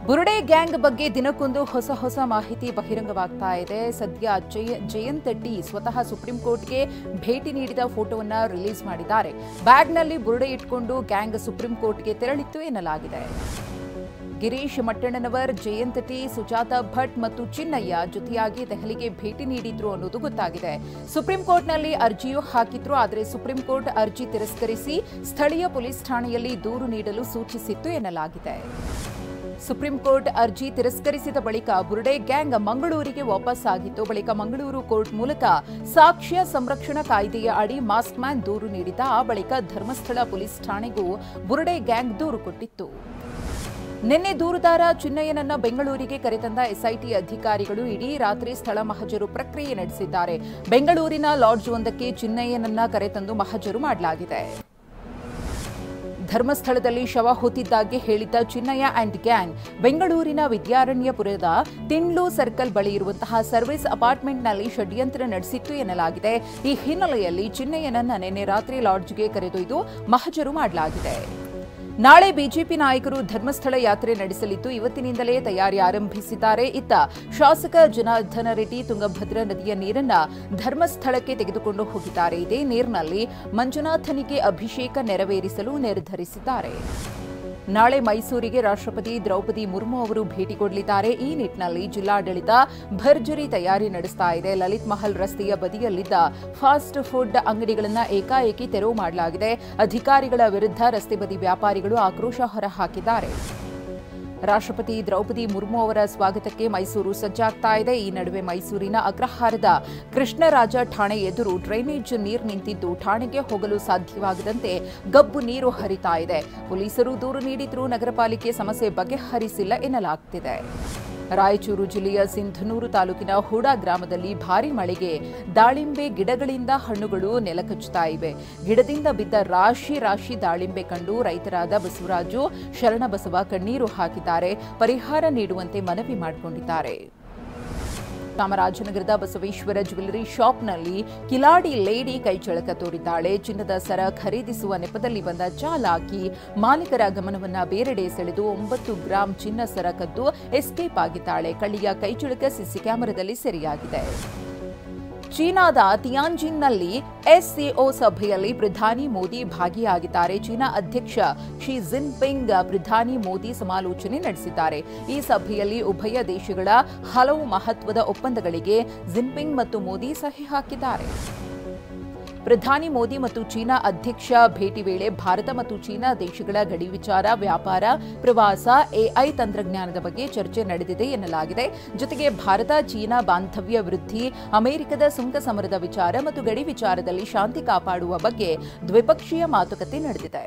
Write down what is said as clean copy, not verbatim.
ಬುರುಡೆ gang ಬಗ್ಗೆ ದಿನಕ್ಕೊಂದು ಹೊಸ ಮಾಹಿತಿ ಬಹಿರಂಗವಾಗ್ತಾ ಇದೆ. ಸದ್ಯ ಜಯಂತ್ ಟಿ ಸ್ವತಃ ಸುಪ್ರೀಂ ಕೋರ್ಟ್ಗೆ ಭೇಟಿ ನೀಡಿದ ಫೋಟೋವನ್ನು ರಿಲೀಸ್ ಮಾಡಿದ್ದಾರೆ. ಬ್ಯಾಗ್ನಲ್ಲಿ ಬುರುಡೆ ಇಟ್ಕೊಂಡು ಗ್ಯಾಂಗ್ ಸುಪ್ರೀಂ ಕೋರ್ಟ್ಗೆ ತೆರಳಿತ್ತು ಎನ್ನಲಾಗಿದೆ. ಗಿರೀಶ್ ಮಟ್ಟಣ್ಣನವರ್, ಜಯಂತ್ ಟಿ, ಸುಜಾತಾ ಭಟ್ ಮತ್ತು ಚಿನ್ನಯ್ಯ ಜೊತೆಯಾಗಿ ದೆಹಲಿಗೆ ಭೇಟಿ ನೀಡಿದ್ರು ಅನ್ನೋದು ಗೊತ್ತಾಗಿದೆ. ಸುಪ್ರೀಂ ಕೋರ್ಟ್ನಲ್ಲಿ ಅರ್ಜಿಯೂ ಹಾಕಿದ್ರು. ಆದರೆ ಸುಪ್ರೀಂ ಕೋರ್ಟ್ ಅರ್ಜಿ ತಿರಸ್ಕರಿಸಿ ಸ್ಥಳೀಯ ಪೊಲೀಸ್ ಠಾಣೆಯಲ್ಲಿ ದೂರು ನೀಡಲು ಸೂಚಿಸಿತ್ತು ಎನ್ನಲಾಗಿದೆ. ಸುಪ್ರೀಂ ಕೋರ್ಟ್ ಅರ್ಜಿ ತಿರಸ್ಕರಿಸಿದ ಬಳಿಕ ಬುರುಡೆ ಗ್ಯಾಂಗ್ ಮಂಗಳೂರಿಗೆ ವಾಪಸ್ ಆಗಿತ್ತು. ಬಳಿಕ ಮಂಗಳೂರು ಕೋರ್ಟ್ ಮೂಲಕ ಸಾಕ್ಷ್ಯ ಸಂರಕ್ಷಣಾ ಕಾಯ್ದೆಯ ಅಡಿ ಮಾಸ್ಕ್ ಮ್ಯಾನ್ ದೂರು ನೀಡಿದ್ದ. ಆ ಬಳಿಕ ಧರ್ಮಸ್ಥಳ ಪೊಲೀಸ್ ಠಾಣೆಗೂ ಬುರುಡೆ ಗ್ಯಾಂಗ್ ದೂರು ಕೊಟ್ಟಿತ್ತು. ನಿನ್ನೆ ದೂರುದಾರ ಚಿನ್ನಯ್ಯನನ್ನ ಬೆಂಗಳೂರಿಗೆ ಕರೆತಂದ ಎಸ್ಐಟಿ ಅಧಿಕಾರಿಗಳು ಇಡೀ ರಾತ್ರಿ ಸ್ಥಳ ಮಹಜರು ಪ್ರಕ್ರಿಯೆ ನಡೆಸಿದ್ದಾರೆ. ಬೆಂಗಳೂರಿನ ಲಾಡ್ಜ್ ಒಂದಕ್ಕೆ ಚಿನ್ನಯ್ಯನನ್ನ ಕರೆತಂದು ಮಹಜರು ಮಾಡಲಾಗಿದೆ. ಧರ್ಮಸ್ಥಳದಲ್ಲಿ ಶವ ಹೊತ್ತಿದ್ದಾಗೆ ಹೇಳಿದ್ದ ಚಿನ್ನಯ್ಯ ಅಂಡ್ ಗ್ಯಾಂಗ್ ಬೆಂಗಳೂರಿನ ವಿದ್ಯಾರಣ್ಯಪುರದ ತಿಂಡ್ಲು ಸರ್ಕಲ್ ಬಳಿ ಇರುವಂತಹ ಸರ್ವಿಸ್ ಅಪಾರ್ಟ್ಮೆಂಟ್ನಲ್ಲಿ ಷಡ್ಯಂತ್ರ ನಡೆಸಿತ್ತು ಎನ್ನಲಾಗಿದೆ. ಈ ಹಿನ್ನೆಲೆಯಲ್ಲಿ ಚಿನ್ನಯ್ಯನನ್ನ ನಿನ್ನೆ ರಾತ್ರಿ ಲಾಡ್ಜ್ಗೆ ಕರೆದೊಯ್ದು ಮಹಜರು ಮಾಡಲಾಗಿದೆ. ನಾಳೆ ಬಿಜೆಪಿ ನಾಯಕರು ಧರ್ಮಸ್ಥಳ ಯಾತ್ರೆ ನಡೆಸಲಿದ್ದು ಇವತ್ತಿನಿಂದಲೇ ತಯಾರಿ ಆರಂಭಿಸಿದ್ದಾರೆ. ಇತ್ತ ಶಾಸಕ ಜನಾರ್ದನ ರೆಡ್ಡಿ ತುಂಗಭದ್ರಾ ನದಿಯ ನೀರನ್ನ ಧರ್ಮಸ್ಥಳಕ್ಕೆ ತೆಗೆದುಕೊಂಡು ಹೋಗಿದ್ದಾರೆ. ಇದೇ ನೀರಿನಲ್ಲಿ ಮಂಜುನಾಥನಿಗೆ ಅಭಿಷೇಕ ನೆರವೇರಿಸಲು ನಿರ್ಧರಿಸಿದ್ದಾರೆ. ನಾಳೆ ಮೈಸೂರಿಗೆ ರಾಷ್ಟ್ರಪತಿ ದ್ರೌಪದಿ ಮುರ್ಮು ಅವರು ಭೇಟಿ ಕೊಡಲಿದ್ದಾರೆ. ಈ ನಿಟ್ಟಿನಲ್ಲಿ ಜಿಲ್ಲಾಡಳಿತ ಭರ್ಜರಿ ತಯಾರಿ ನಡೆಸ್ತಾ ಇದೆ. ಲಲಿತ್ ಮಹಲ್ ರಸ್ತೆಯ ಬದಿಯಲ್ಲಿದ್ದ ಫಾಸ್ಟ್ ಫುಡ್ ಅಂಗಡಿಗಳನ್ನು ಏಕಾಏಕಿ ತೆರವು ಮಾಡಲಾಗಿದೆ. ಅಧಿಕಾರಿಗಳ ವಿರುದ್ಧ ರಸ್ತೆ ಬದಿ ವ್ಯಾಪಾರಿಗಳು ಆಕ್ರೋಶ ಹೊರಹಾಕಿದ್ದಾರೆ. ರಾಷ್ಟ್ರಪತಿ ದ್ರೌಪದಿ ಮುರ್ಮು ಅವರ ಸ್ವಾಗತಕ್ಕೆ ಮೈಸೂರು ಸಜ್ಜಾಗ್ತಾ ಇದೆ. ಈ ನಡುವೆ ಮೈಸೂರಿನ ಅಗ್ರಹಾರದ ಕೃಷ್ಣರಾಜ ಠಾಣೆ ಎದುರು ಡ್ರೈನೇಜ್ ನೀರು ನಿಂತಿದ್ದು ಠಾಣೆಗೆ ಹೋಗಲು ಸಾಧ್ಯವಾಗದಂತೆ ಗಬ್ಬು ನೀರು ಹರಿತಾ ಇದೆ. ಪೊಲೀಸರು ದೂರು ನೀಡಿದ್ರೂ ನಗರ ಪಾಲಿಕೆ ಸಮಸ್ಯೆ ಬಗೆಹರಿಸಿಲ್ಲ ಎನ್ನಲಾಗ್ತಿದೆ. ರಾಯಚೂರು ಜಿಲ್ಲೆಯ ಸಿಂಧನೂರು ತಾಲೂಕಿನ ಹೂಡಾ ಗ್ರಾಮದಲ್ಲಿ ಭಾರೀ ಮಳೆಗೆ ದಾಳಿಂಬೆ ಗಿಡಗಳಿಂದ ಹಣ್ಣುಗಳು ನೆಲಕಚ್ಚುತ್ತಾ ಇವೆ. ಗಿಡದಿಂದ ಬಿದ್ದ ರಾಶಿ ದಾಳಿಂಬೆ ಕಂಡು ರೈತರಾದ ಬಸವರಾಜು, ಶರಣಬಸವ ಕಣ್ಣೀರು ಹಾಕಿದ್ದಾರೆ. ಪರಿಹಾರ ನೀಡುವಂತೆ ಮನವಿ ಮಾಡಿಕೊಂಡಿದ್ದಾರೆ. ಚಾಮರಾಜನಗರದ ಬಸವೇಶ್ವರ ಜ್ಯುವೆಲ್ಲರಿ ಶಾಪ್ನಲ್ಲಿ ಕಿಲಾಡಿ ಲೇಡಿ ಕೈಚಳಕ ತೋರಿದ್ದಾಳೆ. ಚಿನ್ನದ ಸರ ಖರೀದಿಸುವ ನೆಪದಲ್ಲಿ ಬಂದ ಚಾಲಾಕಿ ಮಾಲೀಕರ ಗಮನವನ್ನ ಬೇರೆಡೆ ಸೆಳೆದು 9 ಗ್ರಾಂ ಚಿನ್ನ ಸರ ಕದ್ದು ಎಸ್ಕೇಪ್ ಆಗಿದ್ದಾಳೆ. ಕಳ್ಳಿಯ ಕೈಚಳಕ ಸಿಸಿ ಕ್ಯಾಮೆರಾದಲ್ಲಿ ಸೆರೆಯಾಗಿದೆ. ಚೀನಾದ ತಿಯಾನ್ಜಿನ್ನಲ್ಲಿ ಎಸ್ಸಿಒ ಸಭೆಯಲ್ಲಿ ಪ್ರಧಾನಿ ಮೋದಿ ಭಾಗಿಯಾಗಿದ್ದಾರೆ. ಚೀನಾ ಅಧ್ಯಕ್ಷ ಶಿ ಜಿನ್ಪಿಂಗ್ ಪ್ರಧಾನಿ ಮೋದಿ ಸಮಾಲೋಚನೆ ನಡೆಸಿದ್ದಾರೆ. ಈ ಸಭೆಯಲ್ಲಿ ಉಭಯ ದೇಶಗಳ ಹಲವು ಮಹತ್ವದ ಒಪ್ಪಂದಗಳಿಗೆ ಜಿನ್ಪಿಂಗ್ ಮತ್ತು ಮೋದಿ ಸಹಿ ಹಾಕಿದ್ದಾರೆ. ಪ್ರಧಾನಿ ಮೋದಿ ಮತ್ತು ಚೀನಾ ಅಧ್ಯಕ್ಷ ಭೇಟಿ ವೇಳೆ ಭಾರತ ಮತ್ತು ಚೀನಾ ದೇಶಗಳ ಗಡಿ ವಿಚಾರ, ವ್ಯಾಪಾರ, ಪ್ರವಾಸ, ಎಐ ತಂತ್ರಜ್ಞಾನದ ಬಗ್ಗೆ ಚರ್ಚೆ ನಡೆದಿದೆ ಎನ್ನಲಾಗಿದೆ. ಜೊತೆಗೆ ಭಾರತ ಚೀನಾ ಬಾಂಧವ್ಯ ವೃದ್ಧಿ, ಅಮೆರಿಕದ ಸುಂಕ ಸಮರದ ವಿಚಾರ ಮತ್ತು ಗಡಿ ವಿಚಾರದಲ್ಲಿ ಶಾಂತಿ ಕಾಪಾಡುವ ಬಗ್ಗೆ ದ್ವಿಪಕ್ಷೀಯ ಮಾತುಕತೆ ನಡೆದಿದೆ.